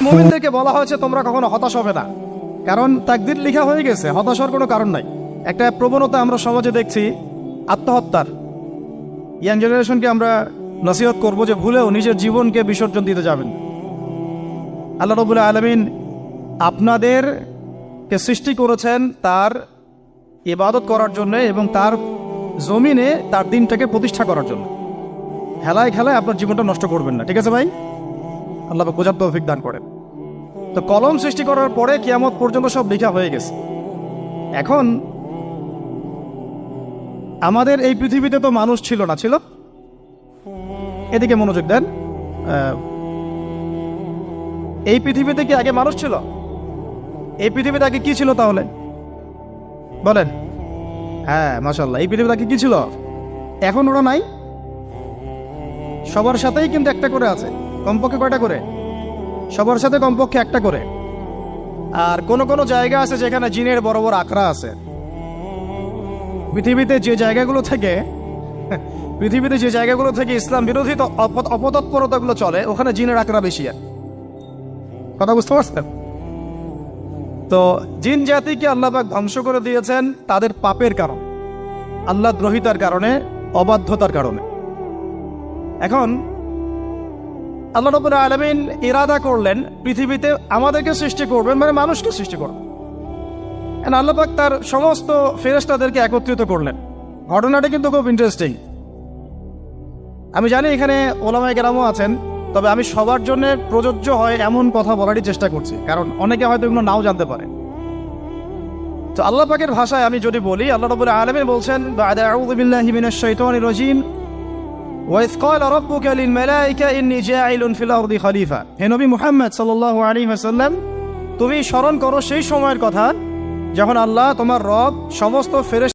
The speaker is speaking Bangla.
মুমিনদেরকে বলা হয়েছে তোমরা কখনো হতাশ হবে না, কারণ তাকদীর লেখা হয়ে গেছে, হতাশার কোনো কারণ নাই। একটা প্রবণতা আমরা সমাজে দেখছি আত্মহত্যার। ইয়াং জেনারেশনকে আমরা নসিহত করব যে ভুলেও নিজের জীবনকে বিসর্জন দিতে যাবেন। আল্লাহ রাব্বুল আলামিন আপনাদেরকে সৃষ্টি করেছেন তার ইবাদত করার জন্য এবং তার জমিনে তার দিনটাকে প্রতিষ্ঠা করার জন্য। খেলায় খেলায় আপনার জীবনটা নষ্ট করবেন না, ঠিক আছে ভাই? আল্লাহ বোঝার তৌফিক দান করেন। তো কলম সৃষ্টি করার পরে কিয়ামত পর্যন্ত সব লেখা হয়ে গেছে। এখন আমাদের এই পৃথিবীতে তো মানুষ ছিল না, ছিল? এদিকে মনোযোগ দেন। এই পৃথিবীতে কি আগে মানুষ ছিল? এই পৃথিবীতে আগে কি ছিল তাহলে বলেন? হ্যাঁ, মাশাআল্লাহ। এই পৃথিবীতে আগে কি ছিল? এখন ওরা নাই? সবার সাথেই কিন্তু একটা করে আছে, কমপক্ষে কয়টা করে? সবার সাথে কমপক্ষে একটা করে। আর কোন কোন জায়গা আছে যেখানে জিনের বড় বড় আখড়া আছে। পৃথিবীতে যে জায়গাগুলো থেকে ইসলাম বিরোধী অপতৎপরতাগুলো চলে, ওখানে জিনের আখড়া বেশি। কথা বুঝতে পারছেন? তো জিন জাতিকে আল্লাহ পাক ধ্বংস করে দিয়েছেন তাদের পাপের কারণে, আল্লাহ দ্রোহিতার কারণে, অবাধ্যতার কারণে। এখন আল্লাহ রাব্বুল আলামিন ইরাদা করলেন পৃথিবীতে আমাদেরকে সৃষ্টি করবেন, মানে মানুষকে সৃষ্টি করবেন। আল্লাহ পাক তার সমস্ত ফেরেশতাদেরকে একত্রিত করলেন। ঘটনাটা কিন্তু খুব ইন্টারেস্টিং। আমি জানি এখানে ওলামায়ে কেরামও আছেন, তবে আমি সবার জন্য প্রযোজ্য হয় এমন কথা বলারই চেষ্টা করছি, কারণ অনেকে হয়তো এগুলো নাও জানতে পারে। তো আল্লাহ পাকের ভাষায় আমি যদি বলি, আল্লাহ রাব্বুল আলামিন বলছেন, বা'দা আউযু বিল্লাহি মিনাশ শাইতানির রাজীম, ওয়াইয ক্বালা রাব্বুকা লিল মালায়েকা ইন্নী জাঈলুন ফিল আরদি খলিফা। হে নবী মুহাম্মদ সাল্লাল্লাহু আলাইহি ওয়াসাল্লাম, তুমি স্মরণ করো সেই সময়ের কথা যখন আল্লাহ তোমার রব সমস্ত ফেরেশতা